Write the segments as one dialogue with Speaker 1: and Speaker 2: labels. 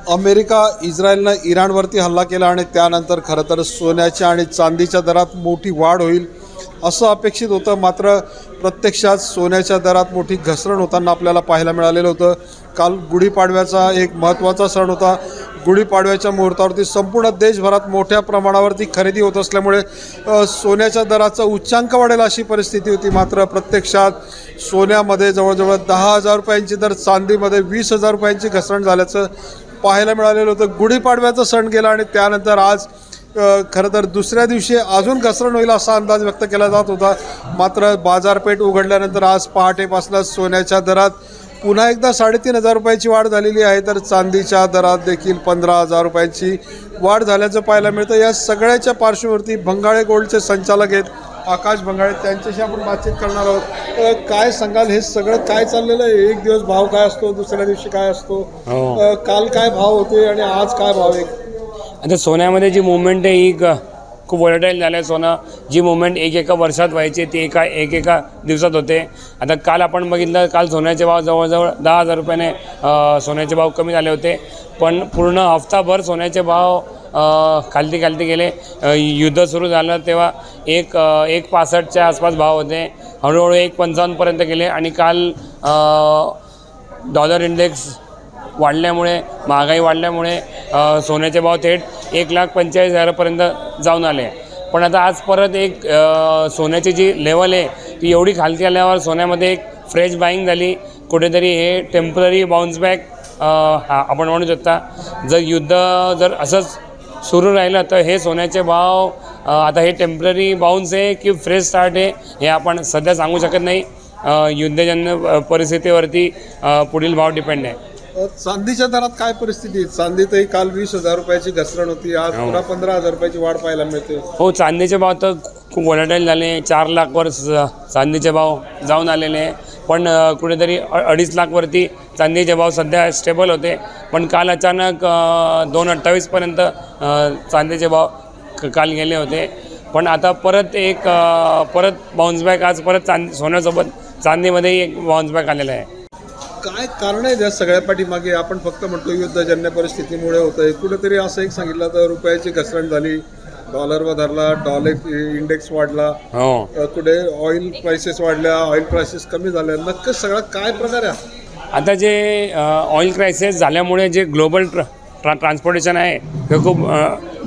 Speaker 1: America इस्रायलनं इराणवरती हल्ला केला आणि त्यानंतर खरं तर सोन्याच्या आणि चांदीच्या दरात मोठी वाढ होईल असं अपेक्षित होतं. मात्र प्रत्यक्षात सोन्याच्या दरात मोठी घसरण होताना आपल्याला पाहायला मिळालेलं होतं. काल गुढीपाडव्याचा एक महत्त्वाचा सण होता. गुढीपाडव्याच्या मुहूर्तावरती संपूर्ण देशभरात मोठ्या प्रमाणावरती खरेदी होत असल्यामुळे सोन्याच्या दराचा उच्चांक वाढेल अशी परिस्थिती होती. मात्र प्रत्यक्षात सोन्यामध्ये जवळजवळ 10,000 रुपयांची तर चांदीमध्ये 20,000 रुपयांची घसरण झाल्याचं पाहायला मिळालेलं होतं. गुढीपाडव्याचा सण गेला आणि त्यानंतर आज खरं तर दुसऱ्या दिवशी अजून घसरण होईल असा अंदाज व्यक्त केला जात होता. मात्र बाजारपेठ उघडल्यानंतर आज पहाटेपासूनच सोन्याच्या दरात पुन्हा एकदा 3,500 रुपयाची वाढ झालेली आहे. तर चांदीच्या दरात देखील 15,000 रुपयांची वाढ झाल्याचं पाहायला मिळतं. या सगळ्याच्या पार्श्वभूमीवरती भंगाळे गोल्डचे संचालक आहेत आकाश भंगाळे, त्यांच्याशी आपण बातचीत करणार आहोत. काय सांगाल, हे सगळं काय चाललेलं आहे? एक दिवस भाव काय असतो, दुसऱ्या दिवशी काय असतो, काल काय भाव होते आणि आज काय भाव आहे?
Speaker 2: आता सोन्यामध्ये जी मुवमेंट आहे ही खूप व्हॉलेटाईल झालं आहे. सोनं जी मुवमेंट एका वर्षात व्हायची ती एका दिवसात होते. आता काल आपण बघितलं, काल सोन्याचे भाव जवळजवळ 10,000 रुपयाने सोन्याचे भाव कमी झाले होते. पण पूर्ण हफ्ताभर सोन्याचे भाव खालती गेले. युद्ध सुरू झालं तेव्हा 1.65च्या आसपास भाव होते, हळूहळू 1.55पर्यंत गेले. आणि काल डॉलर इंडेक्स वाढल्यामुळे, महागाई वाढल्यामुळे सोन्याचे भाव थेट 1,45,000पर्यंत जाऊन आले. पण आता आज परत एक सोन्याची जी लेवल आहे ती एवढी खालती आल्यावर सोन्यामध्ये एक फ्रेश बाईंग झाली. कुठेतरी हे टेम्पररी बाउन्स बॅक आपण म्हणू शकता. जर युद्ध असंच सुरू राहिलं तर हे सोन्याचे भाव आता हे टेम्पररी बाउन्स आहे की फ्रेश स्टार्ट आहे हे आपण सध्या सांगू शकत नाही. युद्धजन्य परिस्थितीवरती पुढील भाव डिपेंड आहे.
Speaker 1: चांदीच्या दरात काय परिस्थिती आहे? चांदीतही काल 20,000 रुपयाची घसरण होती, आज पुन्हा 15,000 रुपयाची वाढ पाहायला मिळते.
Speaker 2: हो, चांदीचे भाव तर खूप व्हॉलेटाईल झाले. 4 लाखवर चांदीचे भाव जाऊन आलेले. पण कुठेतरी 2.5 लाखवरती चांदीचे भाव सध्या स्टेबल होते. पण काल अचानक 2.28पर्यंत चांदीचे भाव काल गेले होते. पण आता परत बाउन्स बॅक, आज परत सोन्यासोबत चांदीमध्ये एक बाउन्स बॅक आलेला आहे.
Speaker 1: काय कारण आहे त्या सगळ्या पाठीमागे? आपण फक्त म्हणतो युद्धजन्य परिस्थितीमुळे होतं आहे. कुठेतरी असं एक सांगितलं तर रुपयाची घसरण झाली, डॉलर वधारला, डॉलर इंडेक्स वाढला, कुठे ऑइल प्राइसेस वाढल्या, ऑइल प्राइसेस कमी झाल्या. नक्कीच सगळा काय प्रकार आहे?
Speaker 2: आता जे ऑइल क्रायसिस झाल्यामुळे जे ग्लोबल ट्रान्सपोर्टेशन आहे हे खूप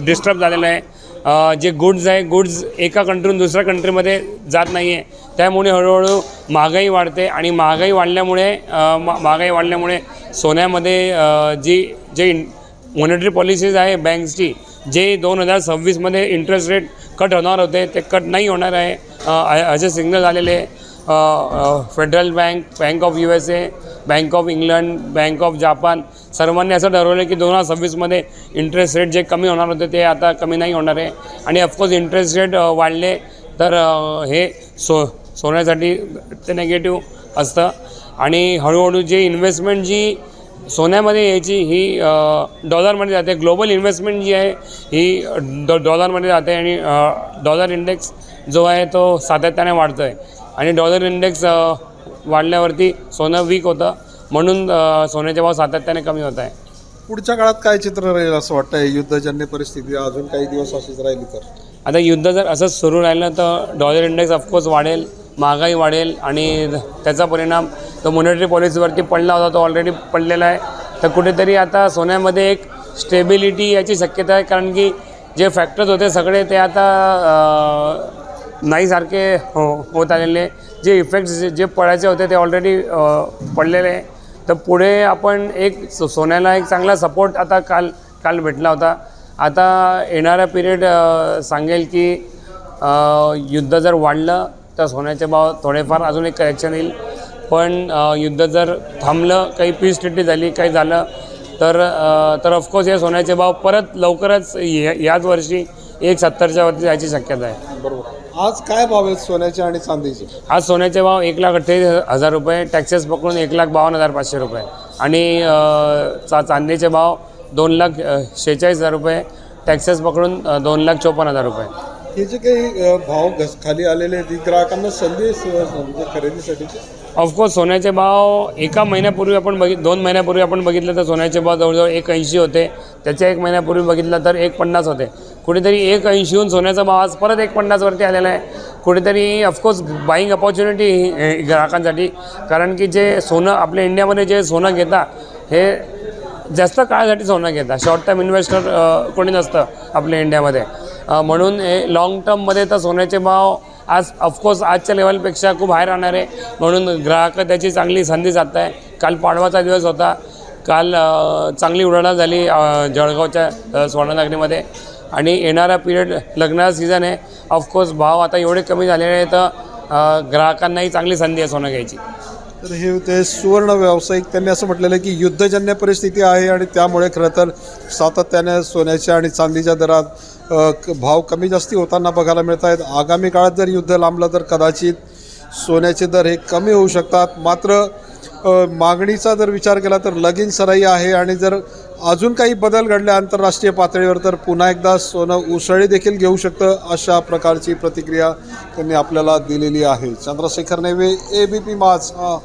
Speaker 2: डिस्टर्ब झालेलं आहे. जे गुड्स आहे, गुड्स एका कंट्रीतून दुसऱ्या कंट्रीमध्ये जात नाही आहे. त्यामुळे हळूहळू महागाई वाढते आणि महागाई वाढल्यामुळे सोन्यामध्ये जे मॉनिटरी पॉलिसीज आहे बँक्सची, जे 2026मध्ये इंटरेस्ट रेट कट होणार होते ते कट नाही होणार आहे असे सिग्नल आलेले. Federal bank of USA, bank of England, bank of Japan सर्वांनी असं ठरवलं की 2026मध्ये इंटरेस्ट रेट जे कमी होणार होते ते आता कमी नाही होणार आहे. आणि ऑफकोर्स इंटरेस्ट रेट वाढले तर हे सोन्यासाठी ते निगेटिव्ह असतं. आणि हळूहळू जे इन्व्हेस्टमेंट जी सोन्यामध्ये यायची ही डॉलरमध्ये जाते. ग्लोबल इन्व्हेस्टमेंट जी आहे ही डॉलरमध्ये जाते आणि डॉलर इंडेक्स जो आहे तो सातत्याने वाढतो आहे. आणि डॉलर इंडेक्स वाढल्यावरती सोनं वीक होतं, म्हणून सोन्याचे भाव सातत्याने कमी होत आहे.
Speaker 1: पुढच्या काळात काय चित्र राहील असं वाटतं? युद्धजन्य परिस्थिती अजून काही दिवस अशीच राहिली तर?
Speaker 2: आता युद्ध जर असंच सुरू राहिलं तर डॉलर इंडेक्स ऑफकोर्स वाढेल, महागाई वाढेल आणि त्याचा परिणाम तो मॉनिटरी पॉलिसीवरती पडला होता, तो ऑलरेडी पडलेला आहे. तर कुठेतरी आता सोन्यामध्ये एक स्टेबिलिटी याची शक्यता आहे. कारण की जे फॅक्टर्स होते सगळे ते आता नाही सारखे होत आलेले. जे इफेक्ट्स जे पडायचे होते ते ऑलरेडी पडलेले आहे. तर पुढे आपण एक सोन्याला एक चांगला सपोर्ट आता काल भेटला होता. आता येणारा पिरियड सांगेल की युद्ध जर वाढलं तर सोन्याचे भाव थोडेफार अजून एक करेक्शन येईल. पण युद्ध जर थांबलं, काही पीस ट्रीटी झाली, काही झालं तर ऑफकोर्स हे सोन्याचे भाव परत लवकरच याच वर्षी 1.70च्या वरती जायची शक्यता आहे.
Speaker 1: बरोबर. आज काय भाव आहेत सोन्याचे आणि चांदीचे?
Speaker 2: आज सोन्याचे भाव 1,38,000 रुपये, टॅक्सेस पकडून 1,52,500 रुपये. आणि चांदीचे भाव 2,46,000 रुपये, टॅक्सेस पकडून 2,54,000 रुपये.
Speaker 1: हे जे काही भाव खाली आलेले आहेत, ग्राहकांना संधी आहे म्हणजे खरेदीसाठीचे.
Speaker 2: ऑफकोर्स सोन्याचे भाव एका महिन्यापूर्वी आपण 2 महिन्यापूर्वी आपण बघितलं तर सोन्याचे भाव जवळजवळ 1.80 होते. त्याच्या 1 महिन्यापूर्वी बघितलं तर 1.50 होते. कुठेतरी 1.80हून सोन्याचा भाव आज परत 1.50वरती आलेला आहे. कुठेतरी ऑफकोर्स बाईंग अपॉर्च्युनिटी ग्राहकांसाठी, कारण की जे सोनं आपल्या इंडियामध्ये जे सोनं घेतात हे जास्त काळासाठी सोनं घेतात. शॉर्ट टर्म इन्व्हेस्टर कोणी नसतं आपल्या इंडियामध्ये. म्हणून हे लाँग टर्ममध्ये तर सोन्याचे भाव आज ऑफकोर्स आजच्या लेवलपेक्षा खूप हाय राहणार आहे. म्हणून ग्राहक त्याची चांगली संधी साधत आहे. काल पाडवाचा दिवस होता. काल चांगली उलाढाल झाली जळगावच्या सुवर्णनगरीमध्ये आणि येणारा पिरियड लग्नाचा सीझन आहे. ऑफकोर्स भाव आता एवढे कमी झालेले आहेत तर ग्राहकांनाही चांगली संधी आहे सोनं घ्यायची.
Speaker 1: तर हे होते सुवर्ण व्यावसायिक. त्यांनी असं म्हटलेलं आहे की युद्धजन्य परिस्थिती आहे आणि त्यामुळे खरं तर सातत्याने सोन्याच्या आणि चांदीच्या दरात भाव कमी जास्ती होताना बघायला मिळत आहेत. आगामी काळात जर युद्ध लांबलं तर कदाचित सोन्याचे दर हे कमी होऊ शकतात. मात्र मागणीचा जर विचार केला तर लगीन सराई आहे आणि जर अजून काही बदल घडले आंतरराष्ट्रीय पातळीवर तर पुन्हा एकदा सोनं उसळी देखील घेऊ शकतं, अशा प्रकारची प्रतिक्रिया त्यांनी आपल्याला दिलेली आहे. चंद्रशेखर नेवे, ABP माझा,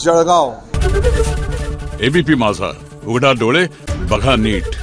Speaker 1: जळगाव.
Speaker 3: ABP माझा, उघडा डोळे बघा नीट.